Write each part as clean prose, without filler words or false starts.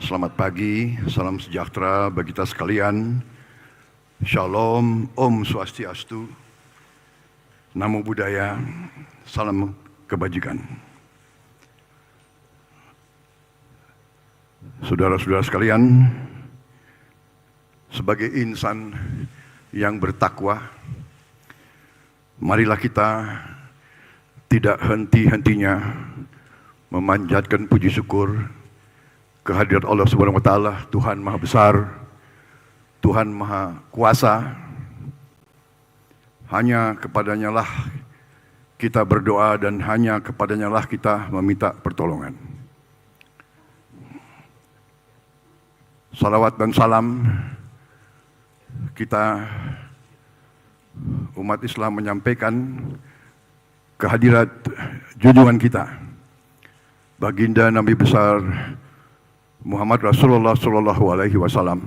Selamat pagi, salam sejahtera bagi kita sekalian. Shalom, Om Swastiastu, Namo Buddhaya, salam kebajikan. Saudara-saudara sekalian, sebagai insan yang bertakwa, marilah kita tidak henti-hentinya memanjatkan puji syukur kehadirat Allah Subhanahu wa taala, Tuhan Maha Besar, Tuhan Maha Kuasa. Hanya kepadanya lah kita berdoa dan hanya kepadanya lah kita meminta pertolongan. Salawat dan salam kita umat Islam menyampaikan kehadirat junjungan kita, Baginda Nabi besar Muhammad Rasulullah SAW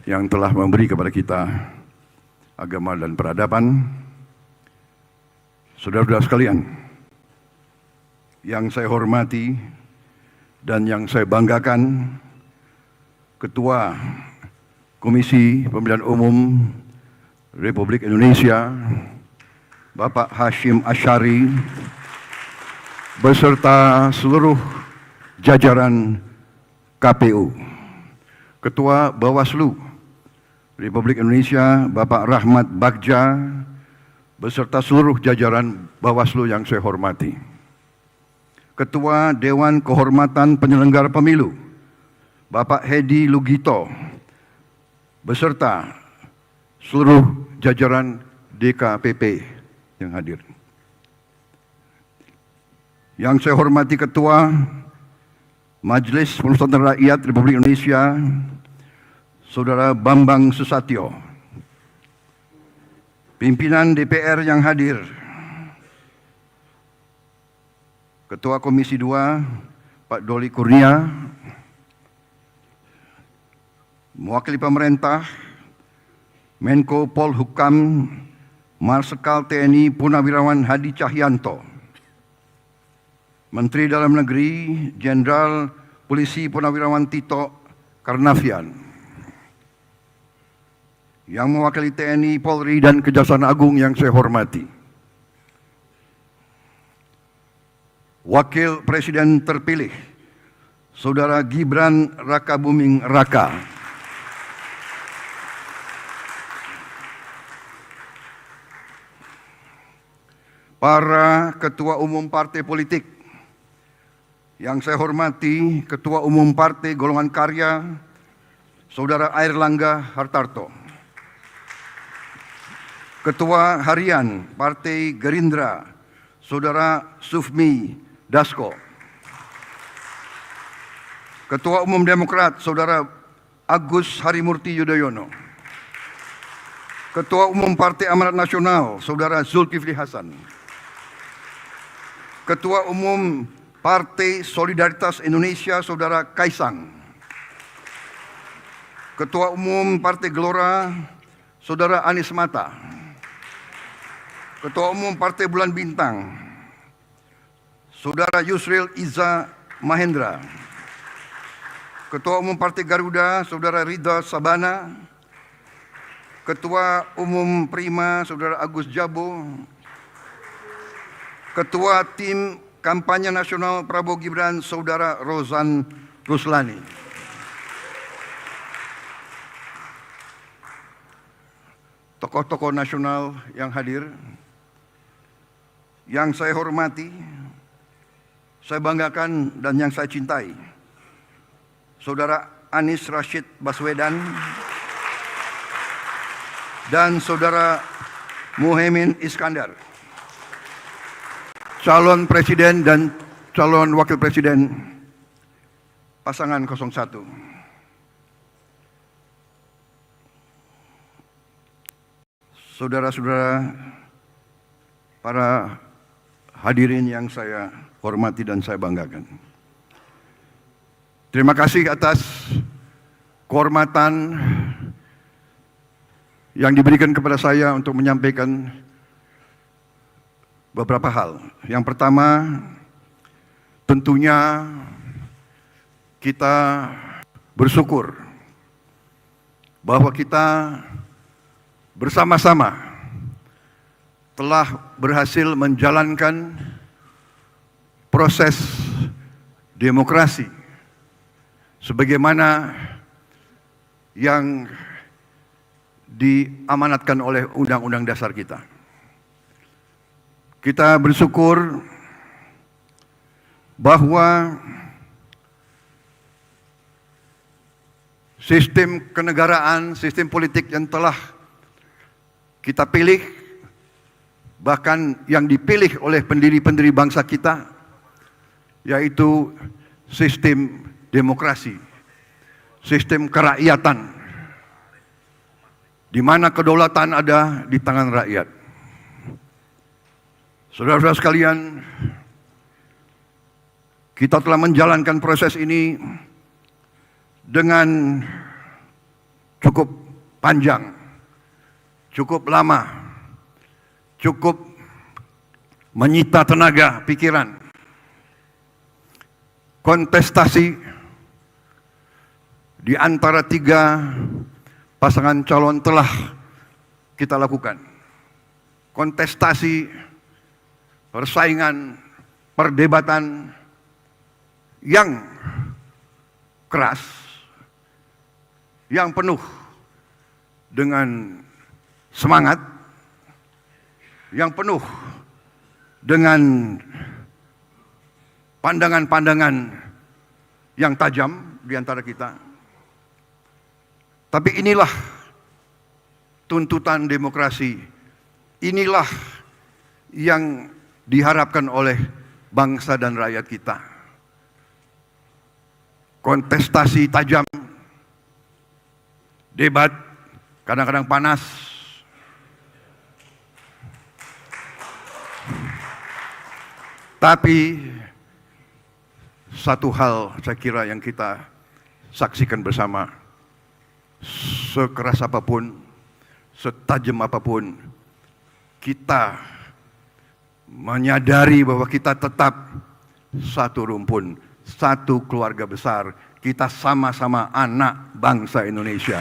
yang telah memberi kepada kita agama dan peradaban. Saudara-saudara sekalian, yang saya hormati dan yang saya banggakan, Ketua Komisi Pemilihan Umum Republik Indonesia, Bapak Hashim Asyari, beserta seluruh jajaran KPU, Ketua Bawaslu Republik Indonesia, Bapak Rahmat Bagja, beserta seluruh jajaran Bawaslu yang saya hormati. Ketua Dewan Kehormatan Penyelenggara Pemilu, Bapak Hedi Lugito, beserta seluruh jajaran DKPP yang hadir. Yang saya hormati Ketua Majelis Permusyawaratan Rakyat Republik Indonesia, Saudara Bambang Susatyo, pimpinan DPR yang hadir, Ketua Komisi 2 Pak Doli Kurnia, mewakili pemerintah, Menko Polhukam Marsikal TNI Purnawirawan Hadi Cahyanto, Menteri Dalam Negeri Jenderal Polisi Purnawirawan Tito Karnavian, yang mewakili TNI, Polri, dan Kejaksaan Agung yang saya hormati, Wakil Presiden terpilih Saudara Gibran Rakabuming Raka, para Ketua Umum Partai Politik yang saya hormati, Ketua Umum Partai Golongan Karya, Saudara Airlangga Hartarto, Ketua Harian Partai Gerindra, Saudara Sufmi Dasko, Ketua Umum Demokrat, Saudara Agus Harimurti Yudhoyono, Ketua Umum Partai Amanat Nasional, Saudara Zulkifli Hasan, Ketua Umum Partai Solidaritas Indonesia, Saudara Kaisang, Ketua Umum Partai Gelora, Saudara Anies Mata, Ketua Umum Partai Bulan Bintang, Saudara Yusril Iza Mahendra, Ketua Umum Partai Garuda, Saudara Ridha Sabana, Ketua Umum Prima, Saudara Agus Jabo, Ketua Tim Kampanye Nasional Prabowo Gibran, Saudara Rozan Ruslani. Tokoh-tokoh nasional yang hadir, yang saya hormati, saya banggakan dan yang saya cintai, Saudara Anies Rashid Baswedan dan Saudara Muhaimin Iskandar, calon presiden dan calon wakil presiden pasangan 01. Saudara-saudara, para hadirin yang saya hormati dan saya banggakan, terima kasih atas kehormatan yang diberikan kepada saya untuk menyampaikan beberapa hal. Yang pertama, tentunya kita bersyukur bahwa kita bersama-sama telah berhasil menjalankan proses demokrasi sebagaimana yang diamanatkan oleh Undang-Undang Dasar kita. Kita bersyukur bahwa sistem kenegaraan, sistem politik yang telah kita pilih, bahkan yang dipilih oleh pendiri-pendiri bangsa kita, yaitu sistem demokrasi, sistem kerakyatan, di mana kedaulatan ada di tangan rakyat. Saudara-saudara sekalian, kita telah menjalankan proses ini dengan cukup panjang, cukup lama, cukup menyita tenaga, pikiran. Kontestasi di antara 3 pasangan calon telah kita lakukan. Kontestasi, persaingan, perdebatan yang keras, yang penuh dengan semangat, yang penuh dengan pandangan-pandangan yang tajam di antara kita. Tapi inilah tuntutan demokrasi, inilah yang diharapkan oleh bangsa dan rakyat kita. Kontestasi tajam, debat kadang-kadang panas, tapi satu hal saya kira yang kita saksikan bersama, sekeras apapun, setajam apapun, kita menyadari bahwa kita tetap satu rumpun, satu keluarga besar. Kita sama-sama anak bangsa Indonesia.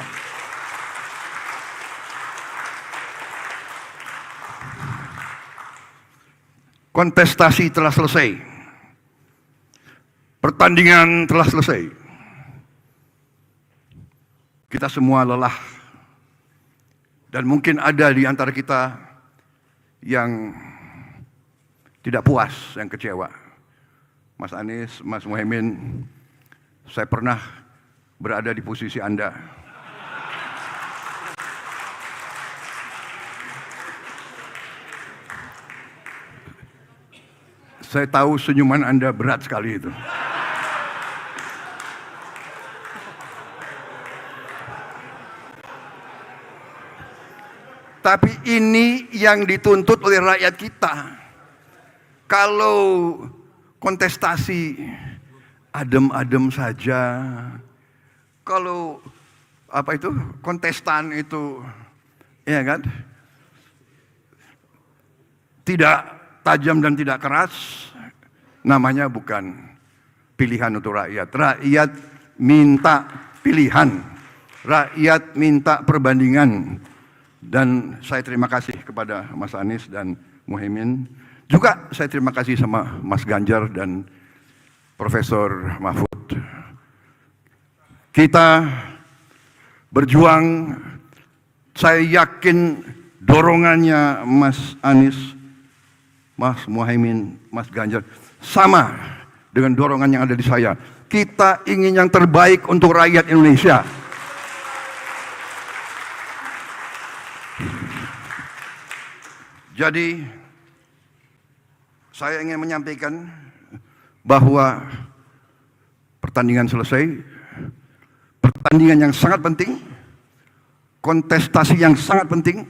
Kontestasi telah selesai. Pertandingan telah selesai. Kita semua lelah. Dan mungkin ada di antara kita yang tidak puas, yang kecewa. Mas Anies, Mas Muhaimin, saya pernah berada di posisi Anda. Saya tahu senyuman Anda berat sekali itu. Tapi ini yang dituntut oleh rakyat kita. Kalau kontestasi adem-adem saja, kalau kontestan itu, ya kan, tidak tajam dan tidak keras, namanya bukan pilihan untuk rakyat. Rakyat minta pilihan, rakyat minta perbandingan. Dan saya terima kasih kepada Mas Anies dan Muhaimin. Juga saya terima kasih sama Mas Ganjar dan Profesor Mahfud. Kita berjuang, saya yakin dorongannya Mas Anies, Mas Muhaimin, Mas Ganjar sama dengan dorongan yang ada di saya. Kita ingin yang terbaik untuk rakyat Indonesia. Jadi saya ingin menyampaikan bahwa pertandingan selesai, pertandingan yang sangat penting, kontestasi yang sangat penting,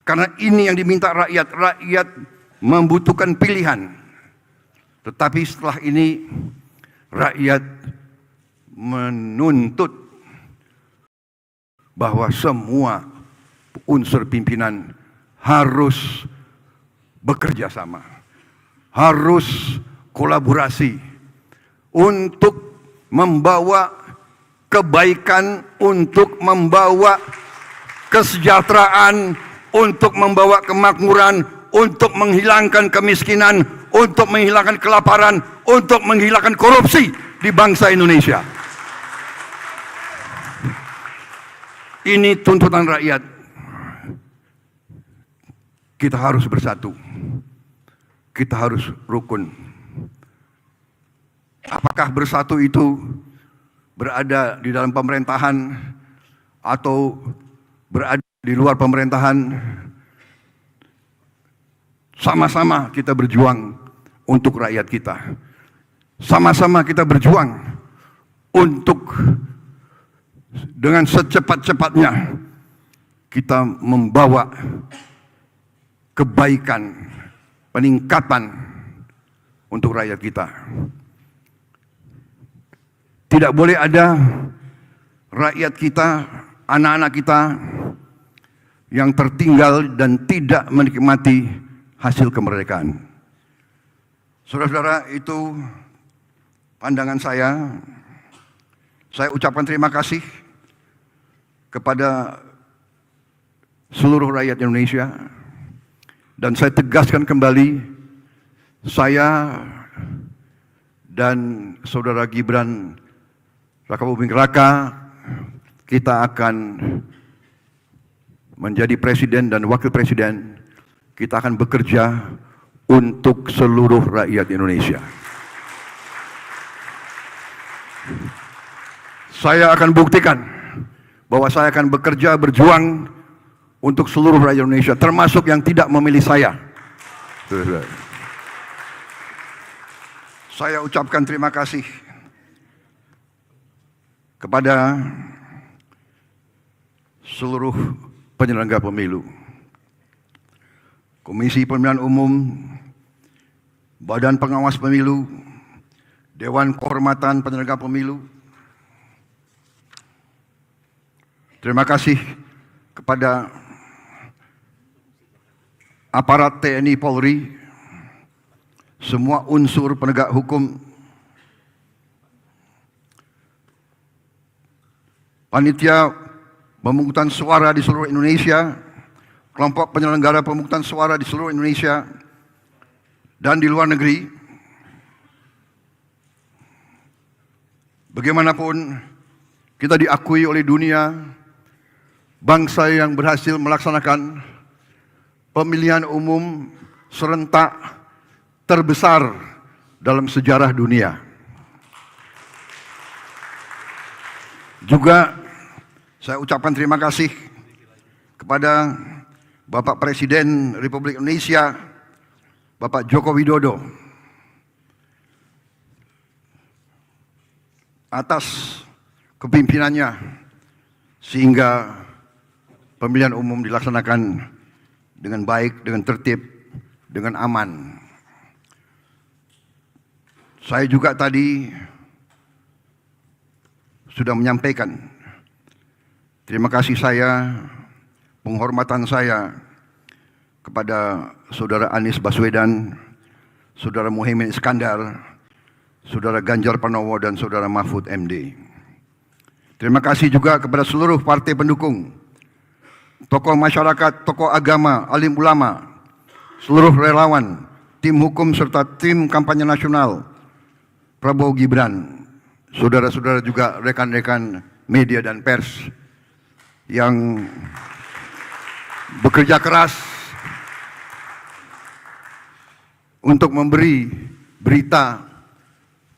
karena ini yang diminta rakyat. Rakyat membutuhkan pilihan, tetapi setelah ini rakyat menuntut bahwa semua unsur pimpinan harus bekerja sama, harus berkolaborasi untuk membawa kebaikan, untuk membawa kesejahteraan, untuk membawa kemakmuran, untuk menghilangkan kemiskinan, untuk menghilangkan kelaparan, untuk menghilangkan korupsi di bangsa Indonesia. Ini tuntutan rakyat. Kita harus bersatu. Kita harus rukun. Apakah bersatu itu berada di dalam pemerintahan atau berada di luar pemerintahan? Sama-sama kita berjuang untuk rakyat kita. Sama-sama kita berjuang untuk dengan secepat-cepatnya kita membawa kebaikan, peningkatan untuk rakyat kita. Tidak boleh ada rakyat kita, anak-anak kita yang tertinggal dan tidak menikmati hasil kemerdekaan. Saudara-saudara, itu pandangan saya. Saya ucapkan terima kasih kepada seluruh rakyat Indonesia. Dan saya tegaskan kembali, saya dan saudara Gibran Rakabuming Raka, kita akan menjadi presiden dan wakil presiden. Kita akan bekerja untuk seluruh rakyat Indonesia. Saya akan buktikan bahwa saya akan bekerja, berjuang untuk seluruh rakyat Indonesia, termasuk yang tidak memilih saya. Saya ucapkan terima kasih kepada seluruh penyelenggara pemilu, Komisi Pemilihan Umum, Badan Pengawas Pemilu, Dewan Kehormatan Penyelenggara Pemilu. Terima kasih kepada aparat TNI Polri, semua unsur penegak hukum, panitia pemungutan suara di seluruh Indonesia, kelompok penyelenggara pemungutan suara di seluruh Indonesia dan di luar negeri. Bagaimanapun kita diakui oleh dunia, bangsa yang berhasil melaksanakan pemilihan umum serentak terbesar dalam sejarah dunia. Juga saya ucapkan terima kasih kepada Bapak Presiden Republik Indonesia, Bapak Joko Widodo, atas kepimpinannya sehingga pemilihan umum dilaksanakan dengan baik, dengan tertib, dengan aman. Saya juga tadi sudah menyampaikan terima kasih saya, penghormatan saya kepada Saudara Anies Baswedan, Saudara Muhaimin Iskandar, Saudara Ganjar Pranowo, dan Saudara Mahfud MD. Terima kasih juga kepada seluruh partai pendukung, tokoh masyarakat, tokoh agama, alim ulama, seluruh relawan, tim hukum serta tim kampanye nasional Prabowo Gibran, saudara-saudara juga rekan-rekan media dan pers yang bekerja keras untuk memberi berita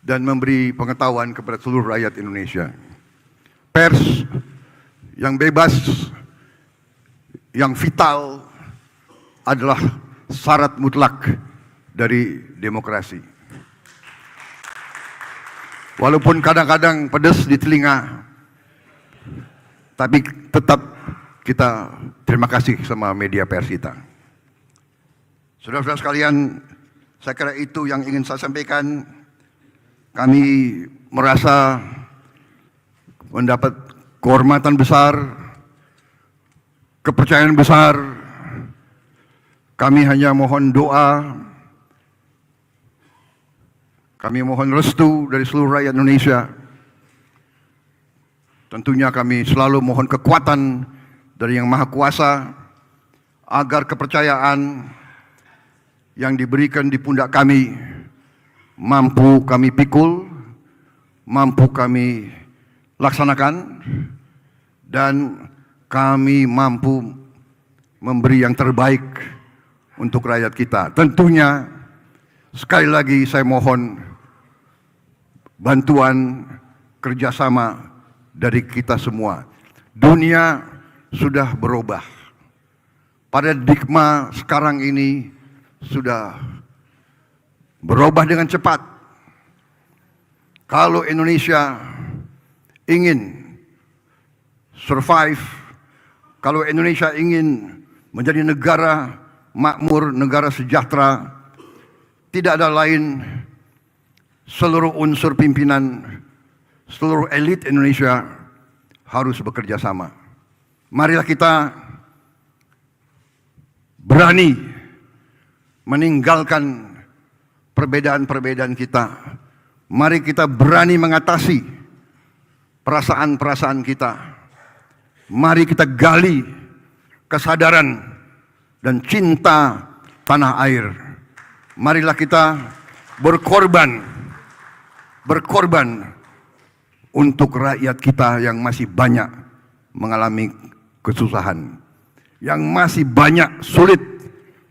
dan memberi pengetahuan kepada seluruh rakyat Indonesia. Pers yang bebas, yang vital adalah syarat mutlak dari demokrasi. Walaupun kadang-kadang pedas di telinga, tapi tetap kita terima kasih sama media pers kita. Saudara-saudara sekalian, saya kira itu yang ingin saya sampaikan. Kami merasa mendapat kehormatan besar, kepercayaan besar. Kami hanya mohon doa Kami mohon restu dari seluruh rakyat Indonesia. Tentunya kami selalu mohon kekuatan dari Yang Maha Kuasa agar kepercayaan yang diberikan di pundak kami mampu kami pikul, mampu kami laksanakan, dan kami mampu memberi yang terbaik untuk rakyat kita. Tentunya sekali lagi saya mohon bantuan kerjasama dari kita semua. Dunia sudah berubah. Paradigma sekarang ini sudah berubah dengan cepat. Kalau Indonesia ingin survive, kalau Indonesia ingin menjadi negara makmur, negara sejahtera, tidak ada lain seluruh unsur pimpinan, seluruh elit Indonesia harus bekerja sama. Marilah kita berani meninggalkan perbedaan-perbedaan kita. Mari kita berani mengatasi perasaan-perasaan kita. Mari kita gali kesadaran dan cinta tanah air. Marilah kita berkorban untuk rakyat kita yang masih banyak mengalami kesusahan, yang masih banyak sulit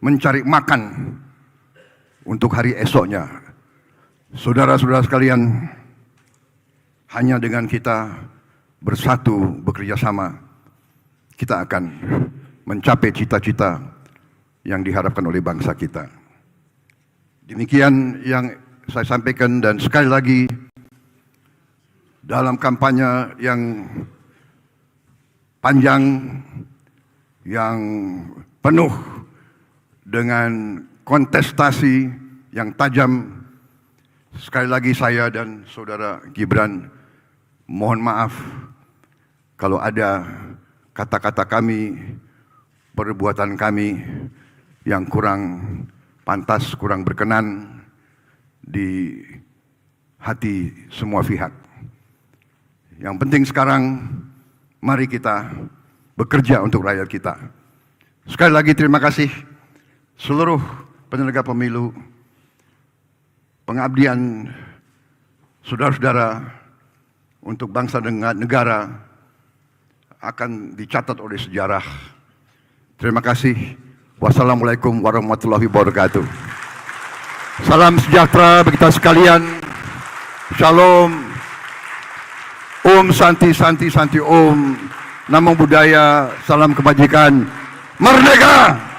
mencari makan untuk hari esoknya. Saudara-saudara sekalian, hanya dengan kita bersatu, bekerja sama, kita akan mencapai cita-cita yang diharapkan oleh bangsa kita. Demikian yang saya sampaikan, dan sekali lagi dalam kampanye yang panjang, yang penuh dengan kontestasi yang tajam, sekali lagi saya dan saudara Gibran mohon maaf kalau ada kata-kata kami, perbuatan kami yang kurang pantas, kurang berkenan di hati semua pihak. Yang penting sekarang, mari kita bekerja untuk rakyat kita. Sekali lagi terima kasih seluruh penyelenggara pemilu, pengabdian saudara-saudara untuk bangsa dan negara akan dicatat oleh sejarah. Terima kasih. Wassalamualaikum warahmatullahi wabarakatuh. Salam sejahtera bagi kita sekalian. Shalom. Om Santi Santi Santi Om. Namo Buddhaya. Salam kebajikan. Merdeka!